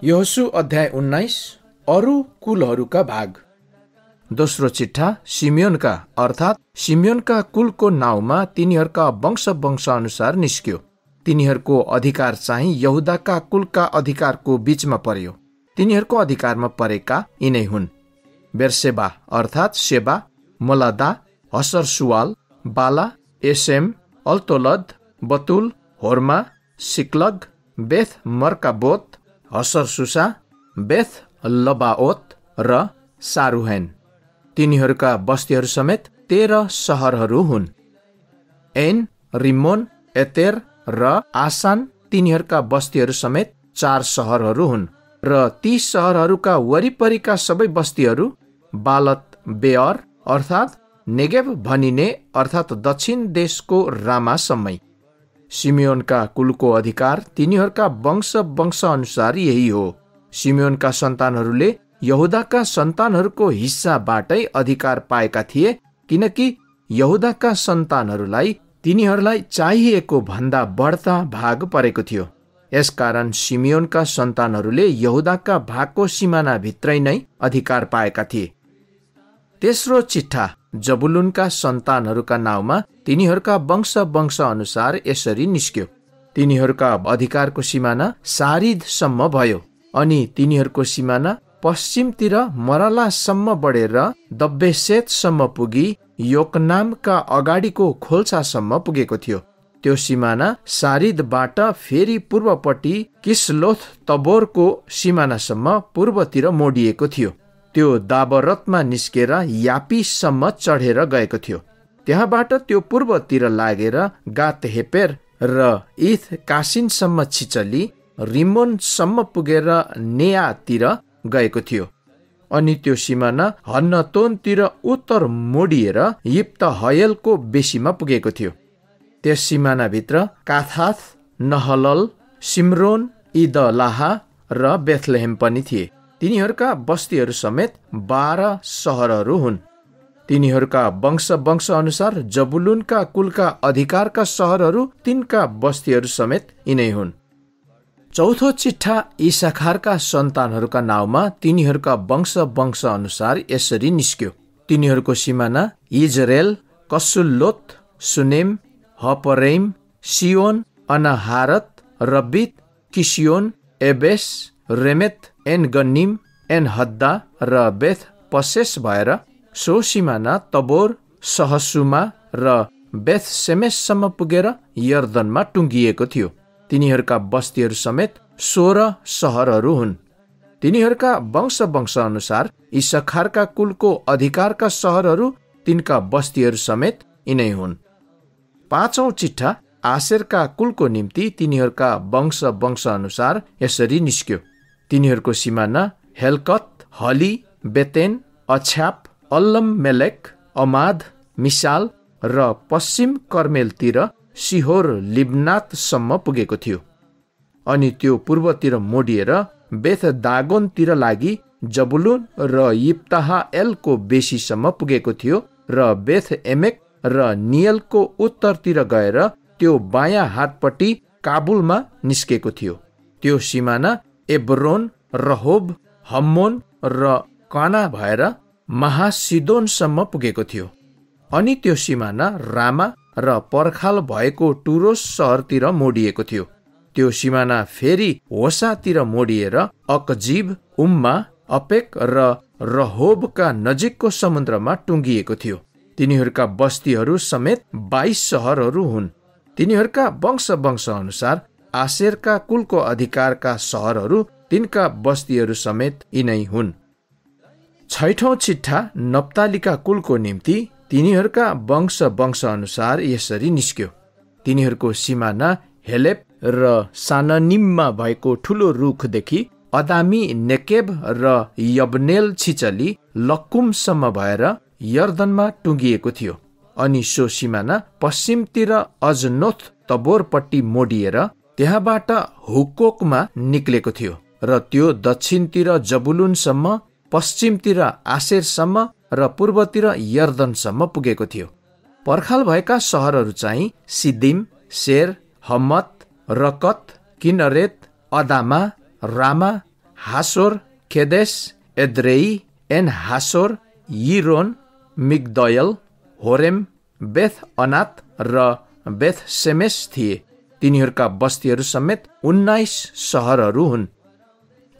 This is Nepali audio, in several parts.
यहोशू अध्याय 19 अरू कुलहरूका भाग। दोस्रो चिट्ठा सिमियोनका अर्थात् सिमियोनका कुलको नाउँमा तिनीहरूका वंश अनुसार निस्क्यो। तिनीहरूको अधिकार चाहिँ यहुदाका कुलका अधिकारको बीचमा पर्यो। तिनीहरूको अधिकारमा परेका यिनै हुन्: बेर्सेबा अर्थात् सेबा, मोलादा, हसर-सुवाल, बाला, एसेम, अल्तोलद, बतुल, होर्मा, सिक्लग, बेथ मर्काबोत, हसर-सुसा, बेथ लबाओत र सारुहेन। तिनीहरूका बस्तीहरू समेत 13 सहरहरू हुन्। एन, रिमोन, एतेर र आसान तिनीहरूका बस्तीहरू समेत 4 सहरहरू हुन् र ती सहरहरूका वरिपरिका सबै बस्तीहरू बालत बेयर अर्थात् नेगेव भनिने अर्थात् दक्षिण देशको रामासम्मै। सिमियोनका कुलको अधिकार तिनीहरूका वंश अनुसार यही हो। सिमियोनका सन्तानहरूले यहुदाका सन्तानहरूको हिस्साबाटै अधिकार पाएका थिए, किनकि यहुदाका सन्तानहरूलाई तिनीहरूलाई चाहिएको भन्दा बढ्ता भाग परेको थियो। यसकारण सिमियोनका सन्तानहरूले यहुदाका भागको सिमानाभित्रै नै अधिकार पाएका थिए। तेस्रो चिट्ठा जबुलुनका सन्तानहरूका नाउँमा तिनीहरूका वंश अनुसार यसरी निस्क्यो। तिनीहरूका अधिकारको सिमाना सारिदसम्म भयो अनि तिनीहरूको सिमाना पश्चिमतिर मरलासम्म बढेर दब्बेसेतसम्म पुगी योकनामका अगाडिको खोल्सासम्म पुगेको थियो। त्यो सिमाना सारिदबाट फेरि पूर्वपट्टि किसलोथ तबोरको सिमानासम्म पूर्वतिर मोडिएको थियो। त्यो दाबरतमा निस्केर यापीसम्म चढेर गएको थियो। त्यहाँबाट त्यो पूर्वतिर लागेर गात हेपेर र इथ कासिनसम्म छिचली रिमोनसम्म पुगेर नेयातिर गएको थियो। अनि त्यो सिमाना हन्नतोनतिर उत्तर मोडिएर यिप्त हयलको बेसीमा पुगेको थियो। त्यस सिमानाभित्र काथाथ, नहलल, सिम्रोन, इदलाहा र बेथलेहेम पनि थिए। तिनीहरूका बस्तीहरू समेत 12 सहरहरू हुन्। तिनीहरूका वंश अनुसार जबुलुनका कुलका अधिकारका सहरहरू तिनका बस्तीहरू समेत यिनै हुन्। चौथो चिट्ठा इसाखारका सन्तानहरूका नाउँमा तिनीहरूका वंश अनुसार यसरी निस्क्यो। तिनीहरूको सिमाना Israel, Chesulloth, Shunem, हपरेम, सियोन, अनाहारत, रबित, किसियोन, Abyss, रेमेत, an गन्निम, an हद्दा र बेथ पसेस भएर सो सिमाना तबोर, सहसुमा र बेथ सेमेससम्म पुगेर यर्दनमा टुङ्गिएको थियो। तिनीहरूका बस्तीहरू समेत 16 सहरहरू हुन्। तिनीहरूका वंश अनुसार इसाखारका कुलको अधिकारका सहरहरू तिनका बस्तीहरू समेत यिनै हुन्। पाँचौं चिट्ठा आशेरका कुलको निम्ति तिनीहरूका वंश अनुसार यसरी निस्क्यो। तिनीहरूको सिमाना हेलकत, हली, बेतेन, अछ्याप, अल्लम मेलेक, अमाद, मिसाल र पश्चिम कर्मेलतिर सिहोर लिब्नातसम्म पुगेको थियो। अनि त्यो पूर्वतिर मोडिएर बेथ दागोनतिर लागि जबुलुन र यिप्ताहाएलको बेसीसम्म पुगेको थियो र बेथ एमेक र नियलको उत्तरतिर गएर त्यो बायाँ हातपट्टि काबुलमा निस्केको थियो। त्यो सिमाना एब्रोन, रहोब, हम्मोन र काना भएर महासिदोनसम्म पुगेको थियो। अनि त्यो सिमाना रामा र पर्खाल भएको टुरोस सहरतिर मोडिएको थियो। त्यो सिमाना फेरि होसातिर मोडिएर अकजिब, उम्मा, अपेक र रहोबका नजिकको समुद्रमा टुङ्गिएको थियो। तिनीहरूका बस्तीहरू समेत 22 सहरहरू हुन्। तिनीहरूका वंश अनुसार आशेरका कुलको अधिकारका सहरहरू तिनका बस्तीहरू समेत यिनै हुन्। छैठौं चिट्ठा नप्तालीका कुलको निम्ति तिनीहरूका वंश अनुसार यसरी निस्क्यो। तिनीहरूको सिमाना हेलेप र साननिममा भएको ठुलो रुखदेखि अदामी नेकेब र यब्नेल छिचली लक्कुमसम्म भएर यर्दनमा टुङ्गिएको थियो। अनि सो सिमाना पश्चिमतिर अजनोथ तबोरपट्टि मोडिएर त्यहाँबाट हुकोकमा निक्लेको थियो र त्यो दक्षिणतिर जबुलुनसम्म, पश्चिमतिर आशेरसम्म र पूर्वतिर यर्दनसम्म पुगेको थियो। पर्खाल भएका सहरहरू चाहिँ सिदिम, Zer, Hammath, Rakkath, Kinnereth, Adamah Ramah, Hazor, Kedesh, Edrei, En Hazor, Yiron, Migdal El, Horem, Beth Anath र बेथ सेमेस थिए। तिनीहरूका बस्तीहरू समेत 19 सहरहरू हुन्।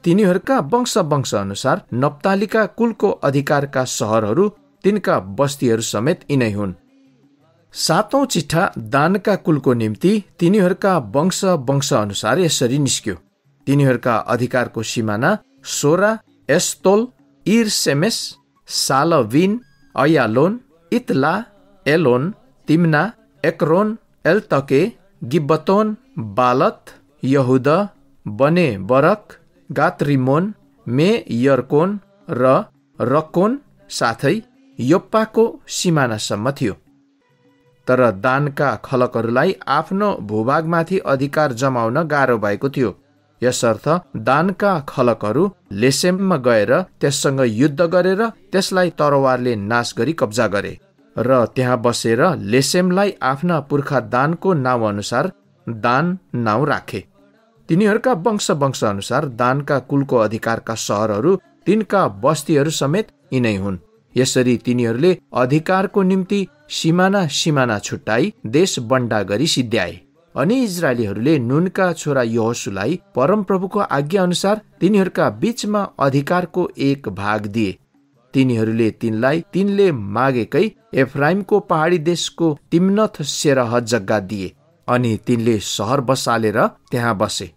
तिनीहरूका वंश अनुसार नप्तालीका कुलको अधिकारका सहरहरू, तिनका बस्तीहरू समेत यिनै हुन्। 7औं चिठा दानका कुलको निम्ति तिनीहरूका वंश अनुसार यसरी निस्क्यो। तिनीहरूका अधिकारको सिमाना सोरा, एस्तोल, इरसेमेस, सालविन, अयालोन, इतला, एलोन, तिम्ना, एक्रोन, एल्तके, गिब्बतोन, बालत, यहुदा, बने बरक, गातरिमोन, मे यर्कोन र रक्कोन साथै योप्पाको सिमानासम्म थियो। तर दानका खलकहरूलाई आफ्नो भूभागमाथि अधिकार जमाउन गाह्रो भएको थियो। यसर्थ दानका खलकहरू लेसेममा गएर त्यससँग युद्ध गरेर त्यसलाई तरवारले नाश गरी कब्जा गरे र त्यहाँ बसेर लेसेमलाई आफ्ना पुर्खा दानको नाउँ अनुसार दान नाउँ राखे। तिनीहरूका वंश अनुसार दानका कुलको अधिकारका सहरहरू, तिनका बस्तीहरू समेत यिनै हुन्। यसरी तिनीहरूले अधिकारको निम्ति सिमाना छुट्टाई देश बन्डा गरी सिद्ध्याए। अनि इजरायलीहरूले नूनका छोरा यहोशुलाई परमप्रभुको आज्ञा अनुसार तिनीहरूका बीचमा अधिकारको एक भाग दिए। तिनीहरूले तिनले मागेकै एफ्राइमको पहाडी देशको तिम्नथ सेरह जग्गा दिए अनि तिनले सहर बसालेर त्यहाँ बसे।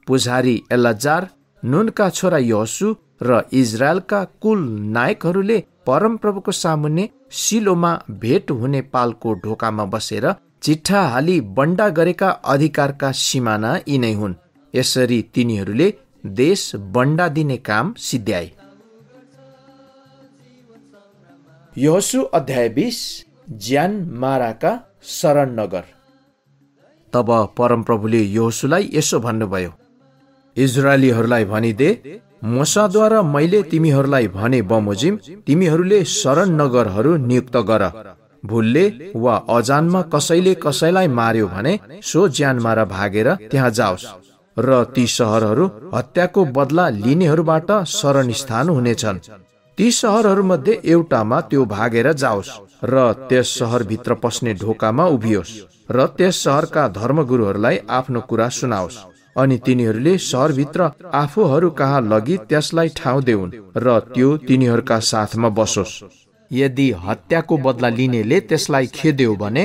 पुजारी एल्लाजार, नूनका छोरा यहोशु र इजरायलका कुल नायकहरूले परमप्रभुको सामुन्ने सिलोमा भेट हुने पालको ढोकामा बसेर चिट्ठा हाली बन्डा गरेका अधिकारका सिमाना यिनै हुन्। यसरी तिनीहरूले देश बन्डा दिने काम सिद्ध्याए। यहोशु अध्याय 20। ज्यान माराका शरण नगर। तब परमप्रभुले यहोशुलाई यसो भन्नुभयो, इजरायलीहरूलाई भनिदे, मोसाद्वारा मैले तिमीहरूलाई भने बमोजिम तिमीहरूले शरण नगरहरू नियुक्त गर। भुलले वा अजानमा कसैले कसैलाई मार्यो भने सो ज्यान मारा भागेर त्यहाँ जाओस् र ती सहरहरू हत्याको बदला लिनेहरूबाट शरण स्थान हुनेछन्। ती सहरहरू मध्ये एउटामा त्यो भागेर जाओस् र त्यस सहरभित्र पस्ने ढोकामा उभियोस् र त्यस सहरका धर्मगुरुहरूलाई आफ्नो कुरा सुनाओस्। अनि तिनीहरूले सहरभित्र आफूहरू कहाँ लगी त्यसलाई ठाउँ देऊन् र त्यो तिनीहरूका साथमा बसोस्। यदि हत्याको बदला लिनेले त्यसलाई खेद्यो भने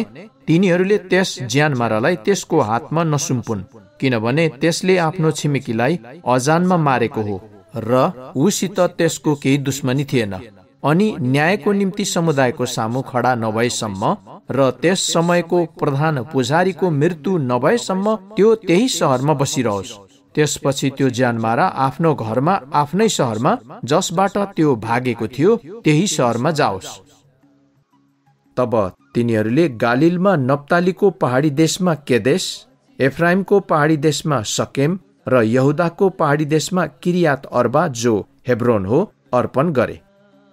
तिनीहरूले त्यस ज्यानमारालाई त्यसको हातमा नसुम्पुन्, किनभने त्यसले आफ्नो छिमेकीलाई अजानमा मारेको हो र उसित त्यसको केही दुश्मनी थिएन। अनि न्यायको निम्ति समुदायको सामु खडा नभएसम्म र त्यस समयको प्रधान पुजारीको मृत्यु नभएसम्म त्यो त्यही सहरमा बसिरहोस्। त्यसपछि त्यो ज्यानमारा आफ्नो घरमा आफ्नै सहरमा जसबाट त्यो भागेको थियो त्यही सहरमा जाओस्। तब तिनीहरूले गालिलमा नप्तालीको पहाडी देशमा केदेश, एफ्राइमको पहाडी देशमा सकेम र यहुदाको पहाडी देशमा किरियात अर्बा जो हेब्रोन हो अर्पण गरे।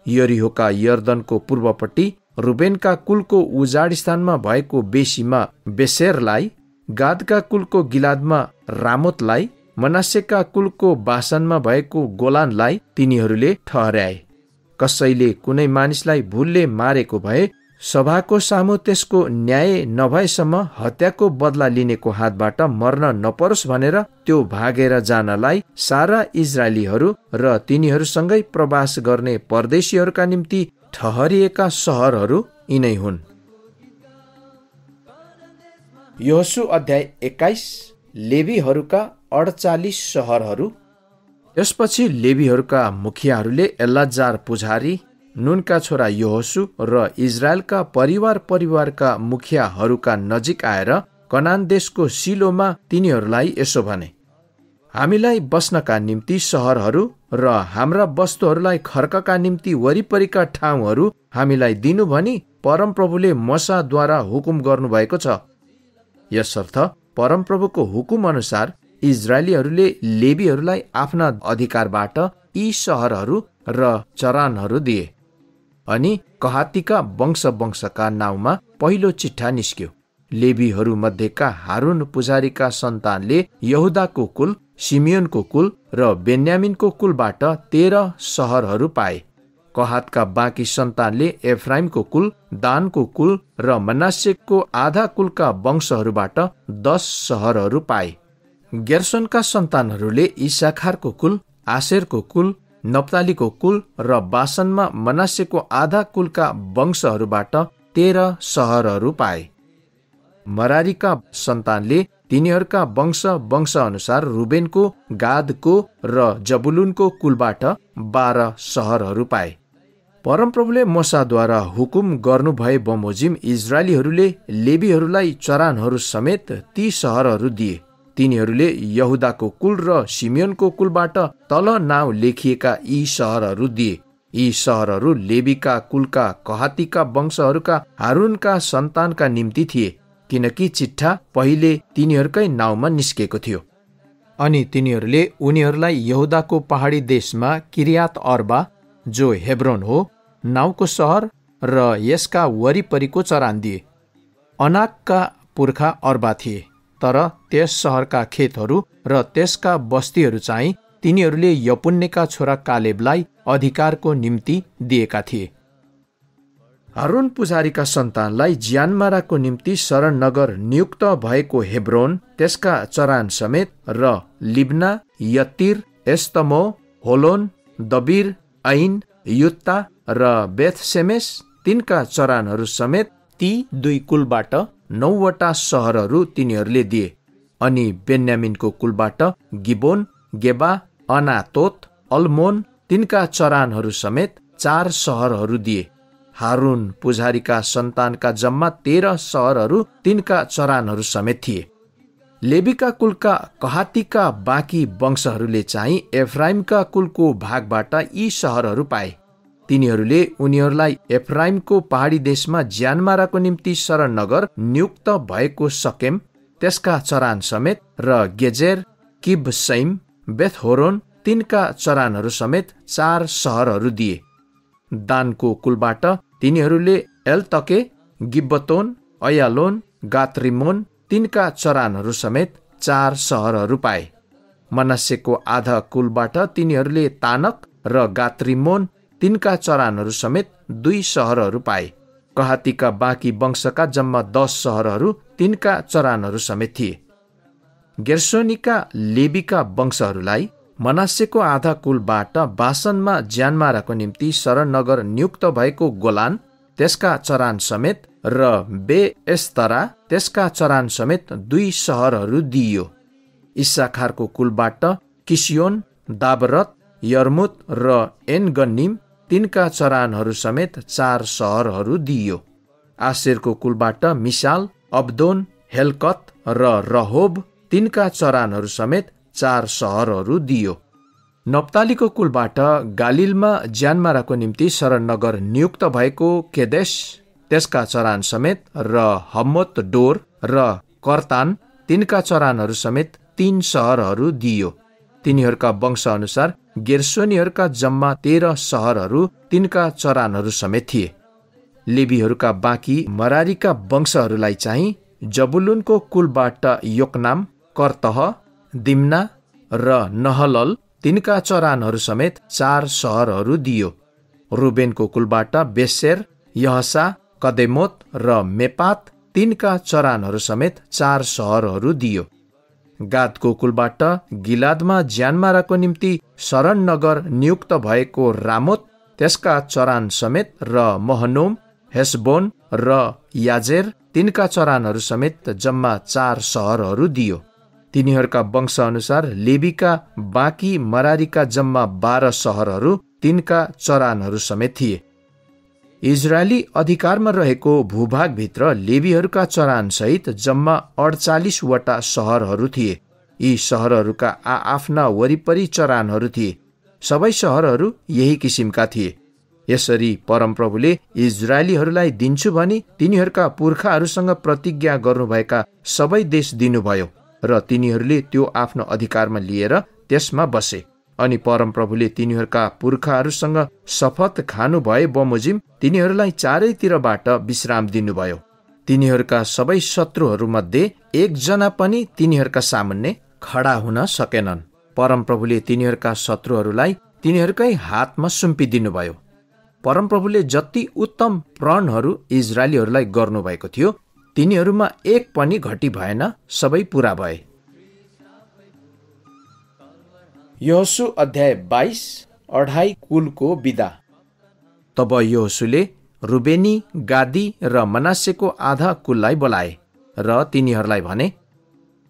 यरीहोका यर्दनको पूर्वपट्टि रुबेनका कुलको उजाड स्थानमा भएको बेसीमा बेसेरलाई, गादका कुलको गिलादमा रामोतलाई, मनासेका कुलको बासनमा भएको गोलानलाई तिनीहरूले ठहर्याए। कसैले कुनै मानिसलाई भुलले मारेको भए सभाको सामु त्यसको न्याय नभएसम्म हत्याको बदला लिनेको हातबाट मर्न नपरोस् भनेर त्यो भागेर जानलाई सारा इजरायलीहरू र तिनीहरूसँगै प्रवास गर्ने परदेशीहरूका निम्ति ठहरिएका सहरहरू यिनै हुन्। यहोशु अध्याय 21। लेवीहरूका 48 सहरहरू। यसपछि लेवीहरूका मुखियाहरूले एल्लाजार पुजारी, नूनका छोरा यहोशु र इजरायलका परिवारका मुखियाहरूका नजिक आएर कनान देशको सिलोमा तिनीहरूलाई यसो भने, हामीलाई बस्नका निम्ति सहरहरू र हाम्रा वस्तुहरूलाई खर्कका निम्ति वरिपरिका ठाउँहरू हामीलाई दिनु भनी परमप्रभुले मोसाद्वारा हुकुम गर्नुभएको छ। यसर्थ परमप्रभुको हुकुम अनुसार इजरायलीहरूले लेवीहरूलाई आफ्ना अधिकारबाट यी सहरहरू र चरानहरू दिए। अनि कहातीका वंशका नाउँमा पहिलो चिट्ठा निस्क्यो। लेवीहरू मध्येका हारून पुजारीका सन्तानले यहुदाको कुल, सिमियोनको कुल र बेन्यामिनको कुलबाट 13 सहरहरू पाए। कहातका बाँकी सन्तानले एफ्राइमको कुल, दानको कुल र मनासेको आधा कुलका वंशहरूबाट 10 सहरहरू पाए। गेर्सोनका सन्तानहरूले इसाखारको कुल, आशेरको कुल, नप्तालीको कुल र बासनमा मनासेको आधा कुलका वंशहरूबाट 13 सहरहरू पाए। मरारीका सन्तानले तिनीहरूका वंश अनुसार रुबेनको, गादको र जबुलुनको कुलबाट 12 सहरहरू पाए। परमप्रभुले मोसाद्वारा हुकुम गर्नुभए बमोजिम इजरायलीहरूले लेवीहरूलाई चरानहरू समेत ती सहरहरू दिए। तिनीहरूले यहुदाको कुल र सिमियोनको कुलबाट तल नाउँ लेखिएका यी सहरहरू दिए। यी सहरहरू लेवीका कुलका कहातीका वंशहरूका हारूनका सन्तानका निम्ति थिए, किनकि चिट्ठा पहिले तिनीहरूकै नाउँमा निस्केको थियो। अनि तिनीहरूले उनीहरूलाई यहुदाको पहाडी देशमा किरियात अर्बा, जो हेब्रोन हो, नाउँको सहर र यसका वरिपरिको चरान दिए। अनाकका पुर्खा अर्बा थिए, तर त्यस सहरका खेतहरू र त्यसका बस्तीहरू चाहिँ तिनीहरूले यपुन्नेका छोरा कालेबलाई अधिकारको निम्ति दिएका थिए। हारून पुजारीका सन्तानलाई ज्यानमाराको निम्ति शरण नगर नियुक्त भएको हेब्रोन, त्यसका चरान समेत र लिब्ना, यत्तिर, एस्तमो, होलोन, दबिर, ऐन, युत्ता र बेथसेमेस, तिनका चरानहरू समेत ती 2 कुलबाट 9वटा सहरहरू तिनीहरूले दिए। अनि बेन्यामिनको कुलबाट गिबोन, गेबा, अनातोत, अल्मोन, तिनका चरानहरू समेत 4 सहरहरू दिए। हारून पुजारीका सन्तानका जम्मा 13 सहरहरू तिनका चरानहरू समेत थिए। लेवीका कुलका कहातीका बाँकी वंशहरूले चाहिँ एफ्राइमका कुलको भागबाट यी सहरहरू पाए। तिनीहरूले उनीहरूलाई एफ्राइमको पहाडी देशमा ज्यानमाराको निम्ति शरण नगर नियुक्त भएको सकेम, त्यसका चरान समेत र गेजेर, किब्सैम, बेथहोरोन, तिनका चरानहरू समेत 4 सहरहरू दिए। दानको कुलबाट तिनीहरूले एलतके, गिब्बतोन, अयालोन, गात्रिमोन, तिनका चरानहरू समेत 4 सहरहरू पाए। मनस्सेको आधा कुलबाट तिनीहरूले तानक र गात्रिमोन, तिनका चरानहरू समेत 2 सहरहरू पाए। कहातीका बाँकी वंशका जम्मा 10 सहरहरू तिनका चरानहरू समेत थिए। गेर्सोनीका लेवीका वंशहरूलाई मनासेको आधा कुलबाट बासनमा ज्यानमाराको निम्ति शरण नगर नियुक्त भएको गोलान, त्यसका चरान समेत र बेएस्तरा, त्यसका चरान समेत 2 सहरहरू दिइयो। इस्साखारको कुलबाट किसियोन, दाबरत, यर्मुत र एनगन्निम, तिनका चरानहरू समेत 4 सहरहरू दिइयो। आशेरको कुलबाट मिसाल, अब्दोन, हेलकत र रहोब, तिनका चरानहरू समेत 4 सहरहरू दिइयो। नप्तालीको कुलबाट गालिलमा ज्यानमाराको निम्ति शरण नगर नियुक्त भएको केदेश, त्यसका चरान समेत र हम्मोत डोर र कर्तान, तिनका चरानहरू समेत 3 सहरहरू दिइयो। तिनीहरूका वंश अनुसार गेर्सोनीहरूका जम्मा 13 सहरहरू तिनका चरानहरू समेत थिए। लेवीहरूका बाँकी मरारीका वंशहरूलाई चाहिँ जबुलुनको कुलबाट योकनाम, कर्तह, दिम्ना र नहलल, तिनका चरानहरू समेत 4 सहरहरू दियो। रुबेनको कुलबाट बेसेर, यहसा, कदेमोत र मेपात, तिनका चरानहरू समेत 4 सहरहरू दियो। गादको कुलबाट गिलादमा ज्यानमाराको निम्ति शरण नगर नियुक्त भएको रामोत, त्यसका चरान समेत र महनोम, हेसबोन र याजेर, तिनका चरानहरू समेत जम्मा 4 सहरहरू दियो। तिनीहरूका वंश अनुसार लेवीका बाँकी मरारीका जम्मा 12 सहरहरू तिनका चरानहरू समेत थिए। इजरायली अधिकारमा रहेको भूभागभित्र लेवीहरूका चरानसहित जम्मा 48वटा सहरहरू थिए। यी सहरहरूका आआफ्ना वरिपरि चरानहरू थिए। सबै सहरहरू यही किसिमका थिए। यसरी परमप्रभुले इजरायलीहरूलाई दिन्छु भनी तिनीहरूका पुर्खाहरूसँग प्रतिज्ञा गर्नुभएका सबै देश दिनुभयो र तिनीहरूले त्यो आफ्नो अधिकारमा लिएर त्यसमा बसे। अनि परमप्रभुले तिनीहरूका पुर्खाहरूसँग शपथ खानु भए बमोजिम तिनीहरूलाई चारैतिरबाट विश्राम दिनुभयो। तिनीहरूका सबै शत्रुहरूमध्ये एकजना पनि तिनीहरूका सामुन्ने खडा हुन सकेनन्। परमप्रभुले तिनीहरूका शत्रुहरूलाई तिनीहरूकै हातमा सुम्पिदिनुभयो। परमप्रभुले जति उत्तम प्रणहरू इजरायलीहरूलाई गर्नुभएको थियो, तिनीहरूमा एक पनि घटी भएन, सबै पूरा भए। यहोशू अध्याय 22 अढाई कुलको बिदा। तब यहोशूले रुबेनी, गादी र मनासेको आधा कुललाई बोलाए र तिनीहरूलाई भने,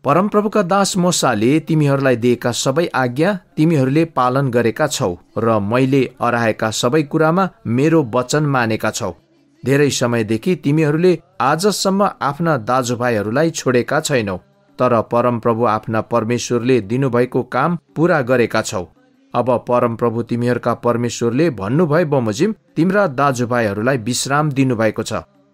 परमप्रभुका दास मोसाले तिमीहरूलाई दिएका सबै आज्ञा तिमीहरूले पालन गरेका छौ र मैले अराएका सबै कुरामा मेरो वचन मानेका छौ। धेरै समयदेखि तिमीहरूले आजसम्म आफ्ना दाजुभाइहरूलाई छोडेका छैनौ, तर परमप्रभु आफ्ना परमेश्वरले दिनुभएको काम पूरा गरेका छौ। अब परमप्रभु तिमीहरूका परमेश्वरले भन्नुभयो बमोजिम तिम्रा दाजुभाइहरूलाई विश्राम दिनुभएको छ।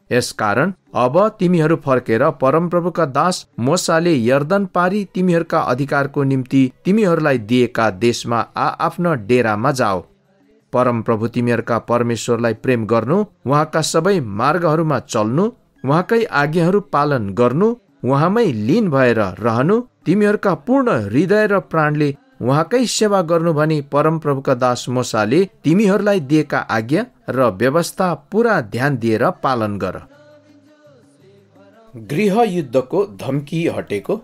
यसकारण अब तिमीहरू फर्केर परमप्रभुका दास मोसाले यर्दन पारी तिमीहरूका अधिकारको निम्ति तिमीहरूलाई दिएका देशमा आफ्नो डेरामा जाओ। परमप्रभु तिमीहरूका परमेश्वरलाई प्रेम गर्नु, उहाँका सबै मार्गहरूमा चल्नु, उहाँकै आज्ञाहरू पालन गर्नु, उहाँमै लीन भएर रहनु, तिमीहरूका पूर्ण हृदय र प्राणले उहाँकै सेवा गर्नु भनी परमप्रभुका दास मोसाले तिमीहरूलाई दिएका आज्ञा र व्यवस्था पूरा ध्यान दिएर पालन गर। गृह युद्धको धम्की हटेको।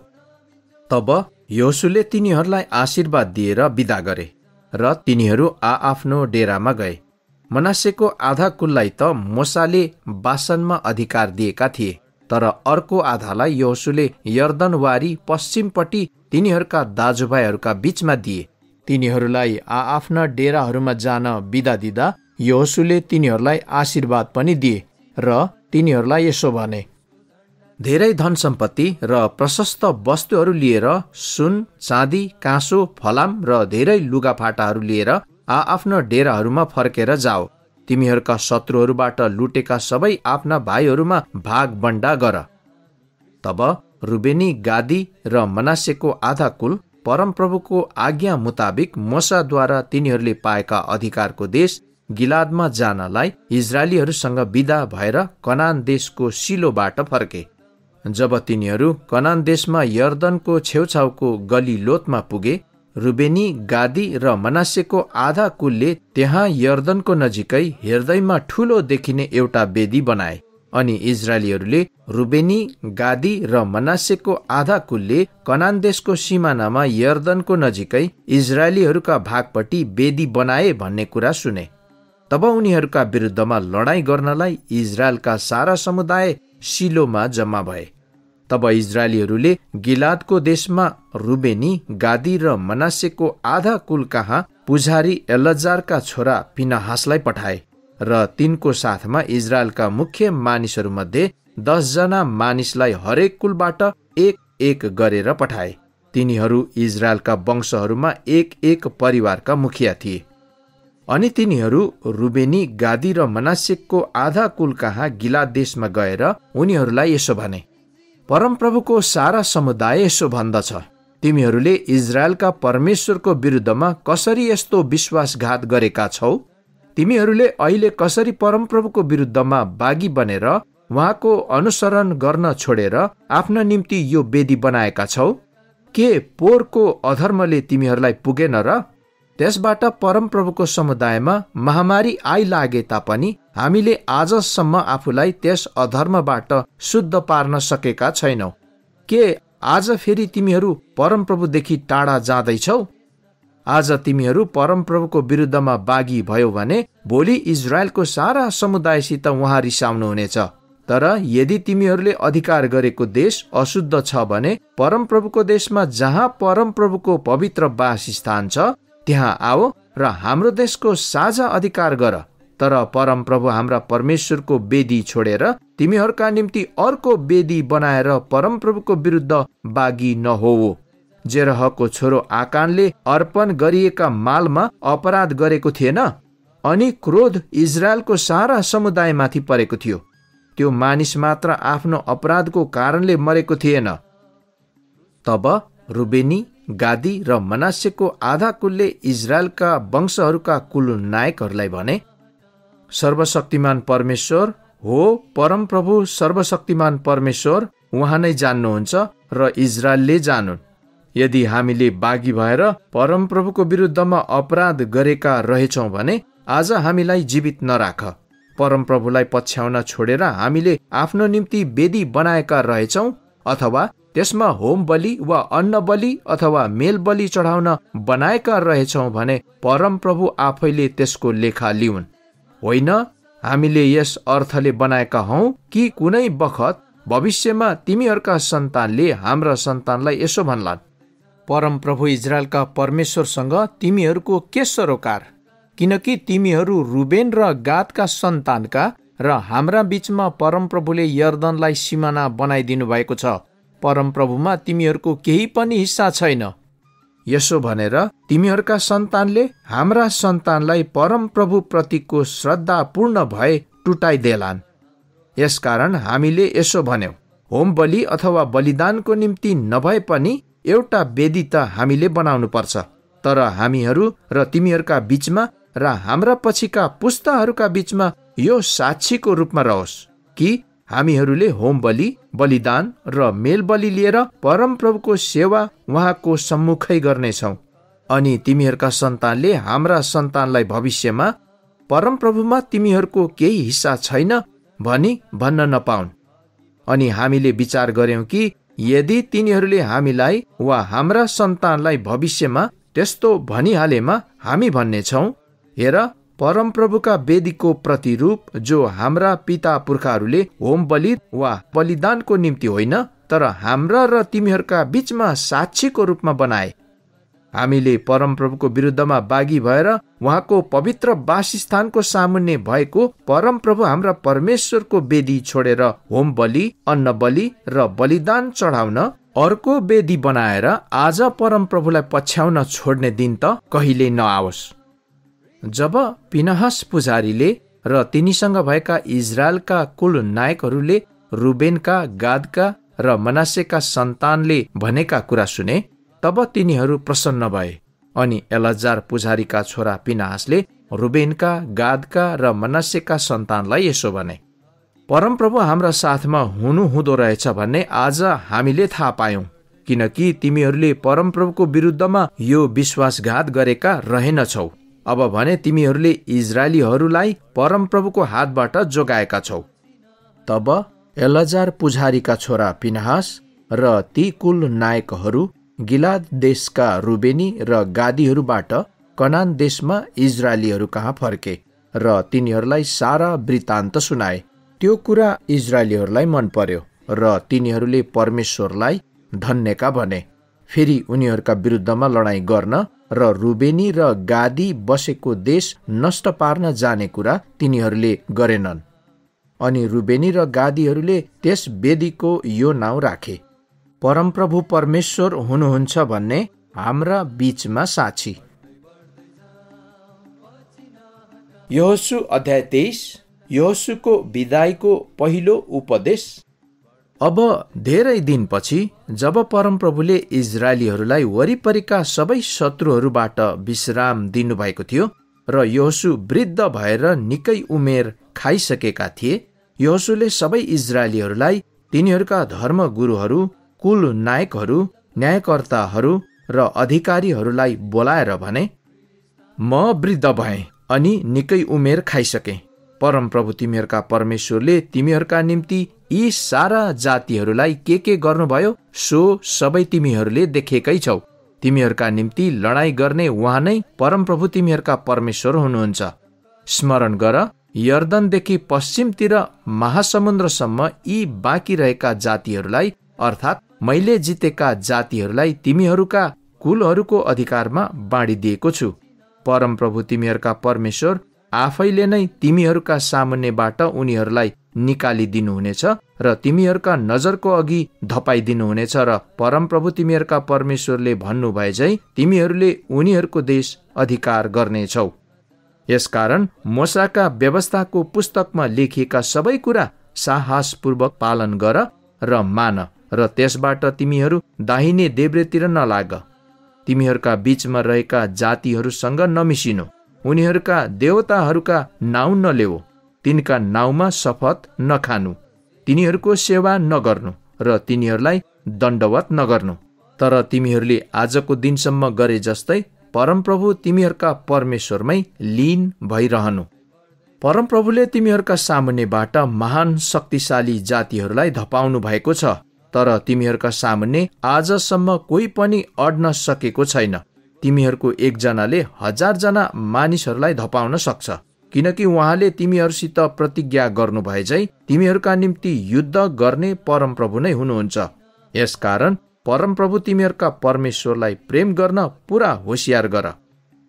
तब यहोशूले तिनीहरूलाई आशीर्वाद दिएर बिदा गरे र तिनीहरू आफ्नो डेरामा गए। मनासेको आधा कुललाई त मोसाले बासनमा अधिकार दिएका थिए, तर अर्को आधालाई यहोशूले यर्दनवारी पश्चिमपट्टि तिनीहरूका दाजुभाइहरूका बीचमा दिए। तिनीहरूलाई आफ्ना डेराहरूमा जान बिदा दिँदा यहोशूले तिनीहरूलाई आशीर्वाद पनि दिए र तिनीहरूलाई यसो भने, धेरै धन सम्पत्ति र प्रशस्त वस्तुहरू लिएर, सुन, चाँदी, काँसो, फलाम र धेरै लुगाफाटाहरू लिएर आफ्नो डेराहरूमा फर्केर जाओ। तिमीहरूका शत्रुहरूबाट लुटेका सबै आफ्ना भाइहरूमा भाग बन्डा गर। तब रुबेनी, गादी र मनासेको आधा कुल परमप्रभुको आज्ञा मुताबिक मोसाद्वारा तिनीहरूले पाएका अधिकारको देश गिलादमा जानलाई इजरायलीहरूसँग विदा भएर कनान देशको सिलोबाट फर्के। जब तिनीहरू कनान देशमा यर्दनको छेउछाउको गलिलोतमा पुगे, रुबेनी, गादी र मनासेको आधा कुलले त्यहाँ यर्दनको नजिकै हृदयमा ठूलो देखिने एउटा वेदी बनाए। अनि इजरायलीहरूले रुबेनी, गादी र मनासेको आधा कुलले कनान देशको सिमानामा यर्दनको नजिकै इजरायलीहरूका भागपट्टि वेदी बनाए भन्ने कुरा सुने। तब उनीहरूका विरुद्धमा लडाईँ गर्नलाई इजरायलका सारा समुदाय सिलोमा जम्मा भए। तब इजरायलीहरूले गिलादको देशमा रुबेनी, गादी र मनासेको आधा कुल कहाँ पुजारी एलजारका छोरा पिनहासलाई पठाए र तिनको साथमा इजरायलका मुख्य मानिसहरूमध्ये 10 जना मानिसलाई हरेक कुलबाट एक गरेर पठाए। तिनीहरू इजरायलका वंशहरूमा एक परिवारका मुखिया थिए। अनि तिनीहरू रुबेनी, गादी र मनासेको आधा कुल कहाँ गिलाद देशमा गएर उनीहरूलाई यसो भने, परमप्रभुको सारा समुदाय यसो भन्दछ, तिमीहरूले इजरायलका परमेश्वरको विरुद्धमा कसरी यस्तो विश्वासघात गरेका छौ? तिमीहरूले अहिले कसरी परमप्रभुको विरुद्धमा बागी बनेर उहाँको अनुसरण गर्न छोडेर आफ्ना निम्ति यो वेदी बनाएका छौ? के पोरको अधर्मले तिमीहरूलाई पुगेन र? त्यसबाट परमप्रभुको समुदायमा महामारी आइलागे तापनि हामीले आजसम्म आफूलाई त्यस अधर्मबाट शुद्ध पार्न सकेका छैनौ। के आज फेरि तिमीहरू परमप्रभुदेखि टाढा जाँदैछौ? आज तिमीहरू परमप्रभुको विरुद्धमा बागी भयो भने भोलि इजरायलको सारा समुदायसित उहाँ रिसाउनुहुनेछ। तर यदि तिमीहरूले अधिकार गरेको देश अशुद्ध छ भने परमप्रभुको देशमा जहाँ परमप्रभुको पवित्र वासस्थान छ त्यहाँ आओ र हाम्रो देशको साझा अधिकार गर। तर परमप्रभु हाम्रा परमेश्वरको वेदी छोडेर तिमीहरूका निम्ति अर्को वेदी बनाएर परमप्रभुको विरुद्ध बागी नहोऊ। जेरहको छोरो आकानले अर्पण गरिएका मालमा अपराध गरेको थिएन, अनि क्रोध इजरायलको सारा समुदायमाथि परेको थियो। त्यो मानिस मात्र आफ्नो अपराधको कारणले मरेको थिएन। तब रुबेनी, गादी र मनासेको आधा कुलले इजरायलका वंशहरूका कुल नायकहरूलाई भने, सर्वशक्तिमान परमेश्वर हो, परमप्रभु सर्वशक्तिमान परमेश्वर उहाँ नै जान्नुहुन्छ र इजरायलले जानुन्। यदि हामीले बागी भएर परमप्रभुको विरुद्धमा अपराध गरेका रहेछौँ भने आज हामीलाई जीवित नराख। परमप्रभुलाई पछ्याउन छोडेर हामीले आफ्नो निम्ति वेदी बनाएका रहेछौँ अथवा त्यसमा होम बलि वा अन्न बलि अथवा मेल बलि चढाउन बनाएका रहेछौँ भने परमप्रभु आफैले त्यसको लेखा लिउन्। होइन, हामीले यस अर्थले बनाएका हौं कि कुनै बखत भविष्यमा तिमीहरूका सन्तानले हाम्रा सन्तानलाई यसो भन्लान्, परमप्रभु इजरायलका परमेश्वरसँग तिमीहरूको के सरोकार, किनकि तिमीहरू रुबेन र गादका सन्तानका र हाम्रा बीचमा परमप्रभुले यर्दनलाई सिमाना बनाइदिनु भएको छ। परमप्रभुमा तिमीहरूको केही पनि हिस्सा छैन। यसो भनेर तिमीहरूका सन्तानले हाम्रा सन्तानलाई परमप्रभु प्रतिको श्रद्धापूर्ण भए टुटाइदेलान्। यसकारण हामीले यसो भन्यौं, होम बलि अथवा बलिदानको निम्ति नभए पनि एउटा वेदी त हामीले बनाउनु पर्छ, तर हामीहरू र तिमीहरूका बीचमा र हाम्रा पछिका पुस्ताहरूका बीचमा यो साक्षीको रूपमा रहोस् कि हामीहरूले होम बलि, बलिदान र मेल बलि लिएर परमप्रभुको सेवा उहाँको सम्मुखै गर्नेछौँ। अनि तिमीहरूका सन्तानले हाम्रा सन्तानलाई भविष्यमा परमप्रभुमा तिमीहरूको केही हिस्सा छैन भनी भन्न नपाउन्। अनि हामीले विचार गर्यौं कि यदि तिनीहरूले हामीलाई वा हाम्रा सन्तानलाई भविष्यमा त्यस्तो भनिहालेमा हामी भन्नेछौँ, हेर, परमप्रभुका वेदीको प्रतिरूप जो हाम्रा पिता पुर्खाहरूले होम बलि वा बलिदानको निम्ति होइन तर हाम्रा र तिमीहरूका बीचमा साक्षीको रूपमा बनाए। हामीले परमप्रभुको विरुद्धमा बागी भएर उहाँको पवित्र वासस्थानको सामुन्ने भएको परमप्रभु हाम्रा परमेश्वरको वेदी छोडेर होम बलि, अन्न बलि र बलिदान चढाउन अर्को वेदी बनाएर आज परमप्रभुलाई पछ्याउन छोड्ने दिन त कहिल्यै नआओस्। जब पिनहस पुजारीले र तिनीसँग भएका इजरायलका कुल नायकहरूले रुबेनका, गादका र मनासेका सन्तानले भनेका कुरा सुने, तब तिनीहरू प्रसन्न भए। अनि एलजार पुजारीका छोरा पिनहासले रुबेनका, गादका र मनासेका सन्तानलाई यसो भने, परमप्रभु हाम्रा साथमा हुनुहुँदो रहेछ भन्ने आज हामीले थाहा पायौं, किनकि तिमीहरूले परमप्रभुको विरुद्धमा यो विश्वासघात गरेका रहेनछौ। अब भने तिमीहरूले इजरायलीहरूलाई परमप्रभुको हातबाट जोगाएका छौ। तब एलजार पुजारीका छोरा पिनहास र ती कुल नायकहरू गिलाद देशका रुबेनी र गादीहरूबाट कनान देशमा इजरायलीहरू कहाँ फर्के र तिनीहरूलाई सारा वृत्तान्त सुनाए। त्यो कुरा इजरायलीहरूलाई मन पर्यो र तिनीहरूले परमेश्वरलाई धन्यका भने। फेरि उनीहरूका विरुद्धमा लडाईँ गर्न र रुबेनी र गादी बसेको देश नष्ट पार्न जाने कुरा तिनीहरूले गरेनन्। अनि रुबेनी र गादीहरूले त्यस वेदीको यो नाउँ राखे, परमप्रभु परमेश्वर हुनुहुन्छ भन्ने हाम्रा बीचमा साक्षी। यहोशू अध्याय 23। यहोशूको विदाईको पहिलो उपदेश। अब धेरै दिनपछि जब परमप्रभुले इजरायलीहरूलाई वरिपरिका सबै शत्रुहरूबाट विश्राम दिनुभएको थियो र यहोशू वृद्ध भएर निकै उमेर खाइसकेका थिए, यहोशूले सबै इजरायलीहरूलाई तिनीहरूका धर्मगुरुहरू, कुल नायकहरू, न्यायकर्ताहरू र अधिकारीहरूलाई बोलाएर भने, म वृद्ध भएँ अनि निकै उमेर खाइसके। परमप्रभु तिमीहरूका परमेश्वरले तिमीहरूका निम्ति यी सारा जातिहरूलाई के गर्नुभयो सो सबै तिमीहरूले देखेकै छौ। तिमीहरूका निम्ति लडाईँ गर्ने उहाँ नै परमप्रभु तिमीहरूका परमेश्वर हुनुहुन्छ। स्मरण गर, यर्दनदेखि पश्चिमतिर महासमुद्रसम्म यी बाँकी रहेका जातिहरूलाई अर्थात् मैले जितेका जातिहरूलाई तिमीहरूका कुलहरूको अधिकारमा बाँडिदिएको छु। परमप्रभु तिमीहरूका परमेश्वर आफैले नै तिमीहरूका सामुन्नेबाट उनीहरूलाई निकालिदिनुहुनेछ र तिमीहरूका नजरको अघि धपाइदिनुहुनेछ र परमप्रभु तिमीहरूका परमेश्वरले भन्नुभए झै तिमीहरूले उनीहरूको देश अधिकार गर्नेछौ। यसकारण मोसाका व्यवस्थाको पुस्तकमा लेखिएका सबै कुरा साहसपूर्वक पालन गर र मान र त्यसबाट तिमीहरू दाहिने देब्रेतिर नलाग। तिमीहरूका बीचमा रहेका जातिहरूसँग नमिसिनु, उनीहरूका देवताहरूका नाउँ नलेऊ, तिनका नाउँमा शपथ नखानु, तिनीहरूको सेवा नगर्नु र तिनीहरूलाई दण्डवत नगर्नु। तर तिमीहरूले आजको दिनसम्म गरे जस्तै परमप्रभु तिमीहरूका परमेश्वरमै लीन भइरहनु। परमप्रभुले तिमीहरूका सामुन्नेबाट महान शक्तिशाली जातिहरूलाई धपाउनु भएको छ, तर तिमीहरूका सामुन्ने आजसम्म कोही पनि अड्न सकेको छैन। तिमीहरूको एकजनाले 1000 जना मानिसहरूलाई धपाउन सक्छ, किनकि उहाँले तिमीहरूसित प्रतिज्ञा गर्नु भए झै तिमीहरूका निम्ति युद्ध गर्ने परमप्रभु नै हुनुहुन्छ। यसकारण परमप्रभु तिमीहरूका परमेश्वरलाई प्रेम गर्न पुरा होशियार गर।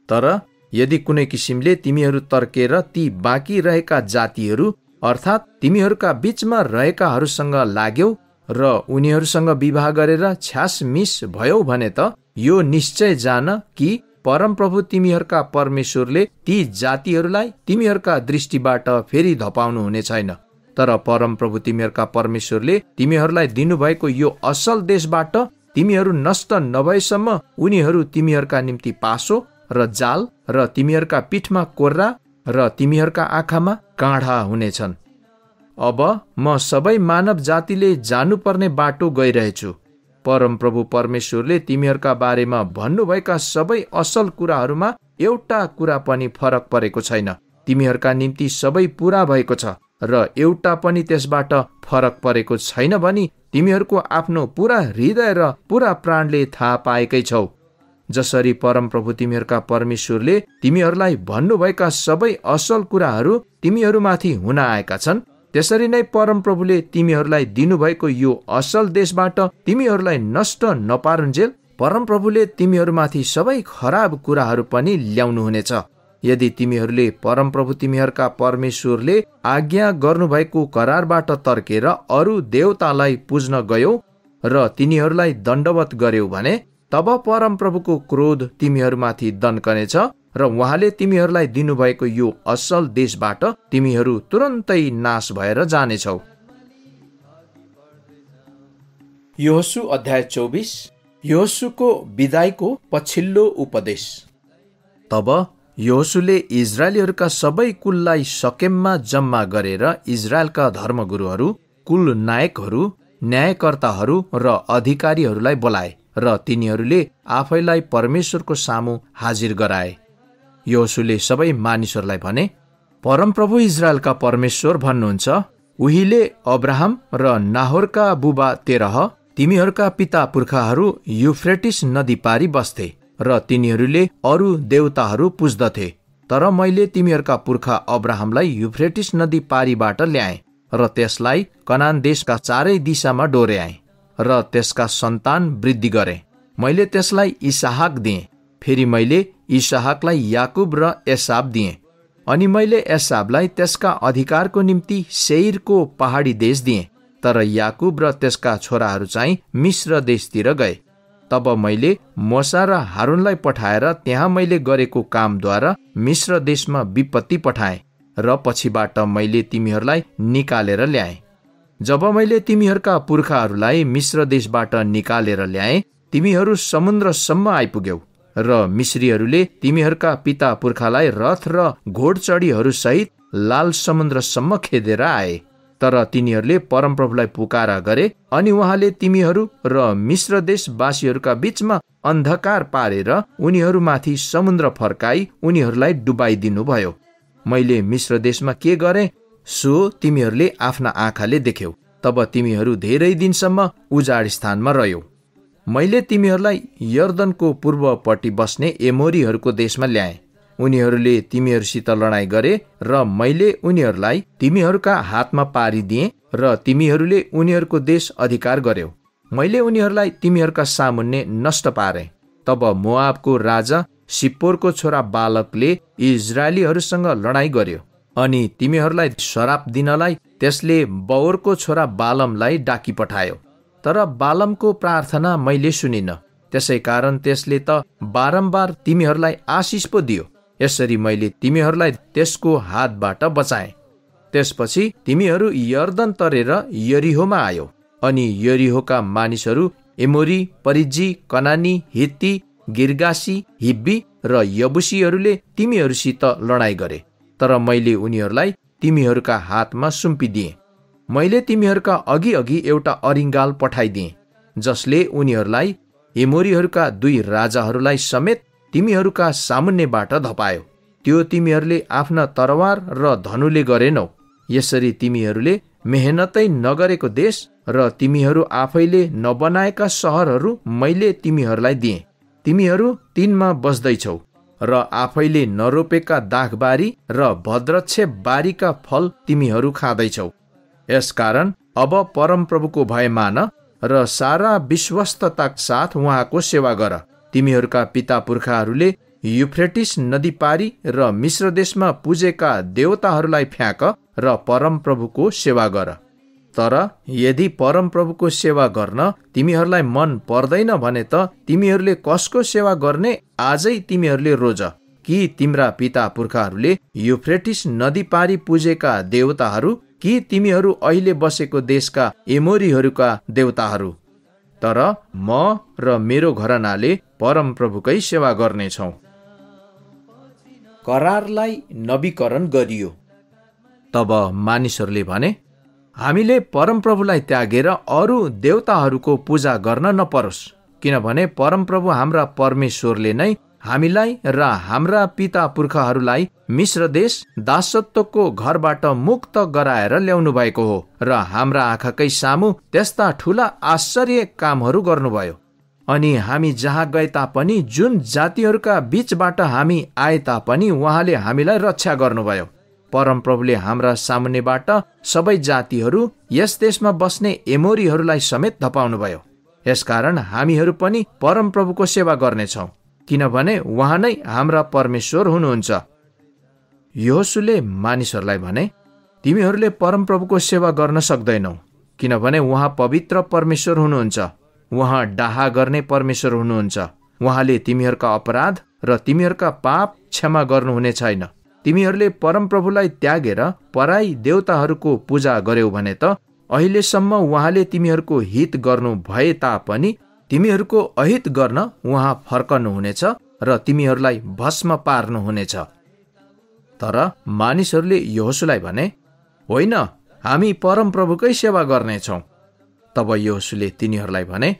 तर यदि कुनै किसिमले तिमीहरू तर्केर ती बाँकी रहेका जातिहरू अर्थात् तिमीहरूका बीचमा रहेकाहरूसँग लाग्यौ र उनीहरूसँग विवाह गरेर छ्यासमिस भयौ भने त यो निश्चय जान कि परमप्रभु तिमीहरूका परमेश्वरले ती जातिहरूलाई तिमीहरूका दृष्टिबाट फेरि धपाउनु हुने छैन। तर परमप्रभु तिमीहरूका परमेश्वरले तिमीहरूलाई दिनुभएको यो असल देशबाट तिमीहरू नष्ट नभएसम्म उनीहरू तिमीहरूका निम्ति पासो र जाल र तिमीहरूका पीठमा कोर्रा र तिमीहरूका आँखामा काँढा हुनेछन्। अब म सबै मानव जातिले जानुपर्ने बाटो गइरहेछु। परमप्रभु परमेश्वरले तिमीहरूका बारेमा भन्नुभएका सबै असल कुराहरूमा एउटा कुरा पनि फरक परेको छैन। तिमीहरूका निम्ति सबै पूरा भएको छ र एउटा पनि त्यसबाट फरक परेको छैन भनी तिमीहरूको आफ्नो पूरा हृदय र पूरा प्राणले थाहा पाएकै छौ। जसरी परमप्रभु तिमीहरूका परमेश्वरले तिमीहरूलाई भन्नुभएका सबै असल कुराहरू तिमीहरूमाथि हुन आएका छन्, त्यसरी नै परमप्रभुले तिमीहरूलाई दिनुभएको यो असल देशबाट तिमीहरूलाई नष्ट नपारुन्जेल परमप्रभुले तिमीहरूमाथि सबै खराब कुराहरू पनि ल्याउनुहुनेछ। यदि तिमीहरूले परमप्रभु तिमीहरूका परमेश्वरले आज्ञा गर्नुभएको करारबाट तर्केर अरू देवतालाई पुज्न गयौ र तिनीहरूलाई दण्डवत गर्यौ भने तब परमप्रभुको क्रोध तिमीहरूमाथि दन्कनेछ र उहाँले तिमीहरूलाई दिनुभएको यो असल देशबाट तिमीहरू तुरन्तै नाश भएर जानेछौ। यहोशू अध्याय 24। यहोशूको बिदाईको पछिल्लो उपदेश। तब यहोशूले इजरायलीहरूका सबै कुललाई शकेममा जम्मा गरेर इजरायलका धर्मगुरुहरू, कुल नायकहरू, न्यायकर्ताहरू र अधिकारीहरूलाई बोलाए र तिनीहरूले आफैलाई परमेश्वरको सामु हाजिर गराए। यहोशूले सबै मानिसहरूलाई भने, परमप्रभु इजरायलका परमेश्वर भन्नुहुन्छ, उहिले अब्राहम र नाहोरका बुबा तेरह तिमीहरूका पिता पुर्खाहरू युफ्रेटिस नदी पारी बस्थे र तिनीहरूले अरू देवताहरू पुज्दथे। तर मैले तिमीहरूका पुर्खा अब्राहमलाई युफ्रेटिस नदी पारीबाट ल्याएँ र त्यसलाई कनान देशका चारै दिशामा डोर्याएँ र त्यसका सन्तान वृद्धि गरे। मैले त्यसलाई इसहाक दिएँ, फेरि मैले इसहाकलाई याकुब र एसाव दिएँ, अनि मैले एसावलाई त्यसका अधिकारको निम्ति सेयरको पहाडी देश दिएँ। तर याकुब र त्यसका छोराहरू चाहिँ मिस्र देशतिर गए। तब मैले मोसा र हारूनलाई पठाएर त्यहाँ मैले गरेको कामद्वारा मिस्र देशमा विपत्ति पठाएँ र पछिबाट मैले तिमीहरूलाई निकालेर ल्याएँ। जब मैले तिमीहरूका पुर्खाहरूलाई मिस्र देशबाट निकालेर ल्याएँ, तिमीहरू समुद्रसम्म आइपुग्यौ र मिस्रीहरूले तिमीहरूका पिता पुर्खालाई रथ र घोडचढीहरू सहित लाल समुद्रसम्म खेदेर आए। तर तिनीहरूले परमप्रभुलाई पुकारा गरे अनि उहाँले तिमीहरू र मिस्र देशवासीहरूका बीचमा अन्धकार पारेर उनीहरूमाथि समुद्र फर्काई उनीहरूलाई डुबाइदिनु भयो। मैले मिस्र देशमा के गरेँ सो तिमीहरूले आफ्ना आँखाले देख्यौ। तब तिमीहरू धेरै दिनसम्म उजाड स्थानमा रह्यौ। मैले तिमीहरूलाई यर्दनको पूर्वपट्टि बस्ने एमोरीहरूको देशमा ल्याएँ। उनीहरूले तिमीहरूसित लडाईँ गरे र मैले उनीहरूलाई तिमीहरूका हातमा पारिदिएँ र तिमीहरूले उनीहरूको देश अधिकार गर्यौ। मैले उनीहरूलाई तिमीहरूका सामुन्ने नष्ट पारेँ। तब मोआबको राजा सिप्पोरको छोरा बालकले इजरायलीहरूसँग लडाईँ गर्यो अनि तिमीहरूलाई श्राप दिनलाई त्यसले बओरको छोरा बालमलाई डाकी पठायो। तर बालमको प्रार्थना मैले सुनिन, त्यसै कारण त्यसले त बारम्बार तिमीहरूलाई आशिष पो दियो। यसरी मैले तिमीहरूलाई त्यसको हातबाट बचाएँ। त्यसपछि तिमीहरू यर्दन तरेर यरिहोमा आयो अनि यरिहोका मानिसहरू एमोरी, परिज्जी, कनानी, हित्ती, गिर्गासी, हिब्बी र यबुसीहरूले तिमीहरूसित लडाईँ गरे। तर मैले उनीहरूलाई तिमीहरूका हातमा सुम्पिदिएँ। मैले तिमीहरूका अघि अघि एउटा अरिङ्गाल पठाइदिएँ, जसले उनीहरूलाई एमोरीहरूका 2 राजाहरूलाई समेत तिमीहरूका सामुन्नेबाट धपायो। त्यो तिमीहरूले आफ्ना तरवार र धनुले गरेनौ। यसरी तिमीहरूले मेहनतै नगरेको देश र तिमीहरू आफैले नबनाएका सहरहरू मैले तिमीहरूलाई दिएँ। तिमीहरू तिनमा बस्दैछौ र आफैले नरोपेका दाखबारी र भद्रक्षेप बारीका फल तिमीहरू खाँदैछौ। यसकारण अब परमप्रभुको भय मान र सारा विश्वस्तताका साथ उहाँको सेवा गर। तिमीहरूका पिता पुर्खाहरूले युफ्रेटिस नदी पारी र मिश्र देशमा पूजेका देवताहरूलाई फ्याँक र परमप्रभुको सेवा गर। तर यदि परमप्रभुको सेवा गर्न तिमीहरूलाई मन पर्दैन भने त तिमीहरूले कसको सेवा गर्ने आजै तिमीहरूले रोज। कि तिम्रा पिता पुर्खाहरूले युफ्रेटिस नदी पारी पूजेका देवताहरू, कि तिमीहरू अहिले बसेको देशका एमोरीहरूका देवताहरू? तर म र मेरो घरानाले परमप्रभुकै सेवा गर्नेछौँ। करारलाई नवीकरण गरियो। तब मानिसहरूले भने, हामीले परमप्रभुलाई त्यागेर अरू देवताहरूको पूजा गर्न नपरोस्, किनभने परमप्रभु हाम्रा परमेश्वरले नै हामीलाई र हाम्रा पिता पुर्खाहरूलाई मिश्र देश दासत्वको घरबाट मुक्त गराएर ल्याउनु भएको हो र हाम्रा आँखाकै सामु त्यस्ता ठूला आश्चर्य कामहरू गर्नुभयो। अनि हामी जहाँ गए तापनि, जुन जातिहरूका बीचबाट हामी आए तापनि उहाँले हामीलाई रक्षा गर्नुभयो। परमप्रभुले हाम्रा सामुन्नेबाट सबै जातिहरू, यस देशमा बस्ने एमोरीहरूलाई समेत धपाउनुभयो। यसकारण हामीहरू पनि परमप्रभुको सेवा गर्नेछौँ, किनभने उहाँ नै हाम्रा परमेश्वर हुनुहुन्छ। यहोशूले मानिसहरूलाई भने, तिमीहरूले परमप्रभुको सेवा गर्न सक्दैनौ, किनभने उहाँ पवित्र परमेश्वर हुनुहुन्छ। उहाँ डाहा गर्ने परमेश्वर हुनुहुन्छ। उहाँले तिमीहरूका अपराध र तिमीहरूका पाप क्षमा गर्नुहुने छैन। तिमीहरूले परमप्रभुलाई त्यागेर पराई देवताहरूको पूजा गर्यौ भने त अहिलेसम्म उहाँले तिमीहरूको हित गर्नु भए तापनि तिमीहरूको अहित गर्न उहाँ फर्कनुहुनेछ र तिमीहरूलाई भस्म पार्नुहुनेछ। तर मानिसहरूले यहोशूलाई भने, होइन, हामी परमप्रभुकै सेवा गर्नेछौँ। तब यहोशूले तिनीहरूलाई भने,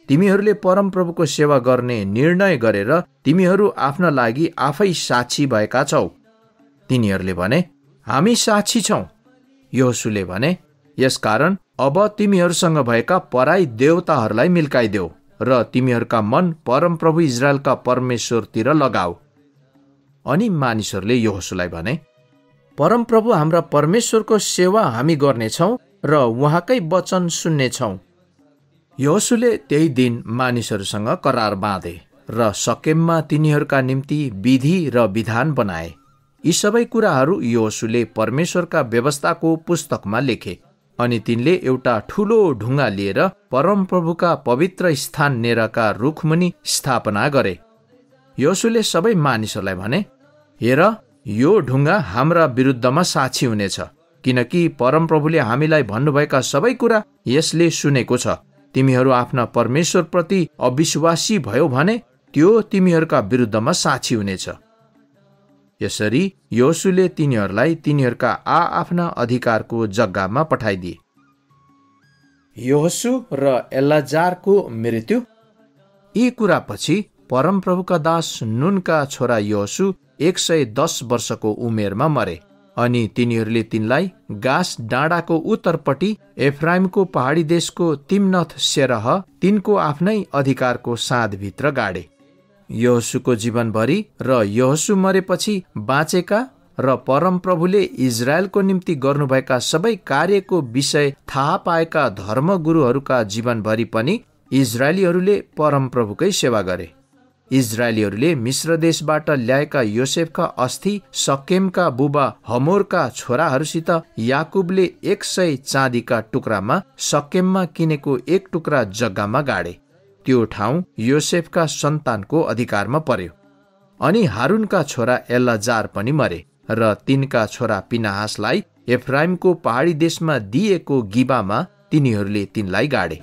तिमीहरूले परमप्रभुको सेवा गर्ने निर्णय गरेर तिमीहरू आफ्ना लागि आफै साक्षी भएका छौ। तिनीहरूले भने, हामी साक्षी छौँ। यहोशूले भने, यसकारण अब तिमीहरूसँग भएका पराई देवताहरूलाई मिल्काइदेऊ र तिमीहरूका मन परमप्रभु इजरायलका परमेश्वरतिर लगाऊ। अनि मानिसहरूले यहोशूलाई भने, परमप्रभु हाम्रा परमेश्वरको सेवा हामी गर्नेछौँ र उहाँकै वचन सुन्नेछौँ। यहोशूले त्यही दिन मानिसहरूसँग करार बाँधे र शकेममा तिनीहरूका निम्ति विधि र विधान बनाए। यी सबै कुराहरू यहोशूले परमेश्वरका व्यवस्थाको पुस्तकमा लेखे। अनि तिनले एउटा ठूलो ढुङ्गा लिएर परमप्रभुका पवित्र स्थान नेरका रुखमुनि स्थापना गरे। यहोशूले सबै मानिसहरूलाई भने, हेर, यो ढुङ्गा हाम्रा विरुद्धमा साक्षी हुनेछ, किनकि परमप्रभुले हामीलाई भन्नुभएका सबै कुरा यसले सुनेको छ। तिमीहरू आफ्ना परमेश्वरप्रति अविश्वासी भयो भने त्यो तिमीहरूका विरुद्धमा साक्षी हुनेछ। यसरी यहोशूले तिनीहरूलाई तिनीहरूका आफ्ना अधिकारको जग्गामा पठाइदिए। यहोशू र एल्लाजारको मृत्यु। यी कुरापछि परमप्रभुका दास नूनका छोरा यहोशू 110 वर्षको उमेरमा मरे। अनि तिनीहरूले तिनलाई गास डाँडाको उत्तरपट्टि एफ्राइमको पहाडी देशको तिम्नथ सेरह तिनको आफ्नै अधिकारको साँधभित्र गाडे। यहोशूको जीवनभरि र यहोशू मरेपछि बाँचेका र परमप्रभुले इजरायलको निम्ति गर्नुभएका सबै कार्यको विषय थाहा पाएका धर्मगुरुहरूका जीवनभरि पनि इजरायलीहरूले परमप्रभुकै सेवा गरे। इजरायलीहरूले मिश्र देशबाट ल्याएका योसेफका अस्थि शकेमका बुबा हमोरका छोराहरूसित याकुबले 100 चाँदीका टुक्रामा शकेममा किनेको 1 टुक्रा जग्गामा गाडे। त्यो ठाउँ योसेफका सन्तानको अधिकारमा पर्यो। अनि हारूनका छोरा एल्लाजार पनि मरे र तिनका छोरा पिनाहासलाई एफ्राइमको पहाडी देशमा दिएको गिबामा तिनीहरूले तिनलाई गाडे।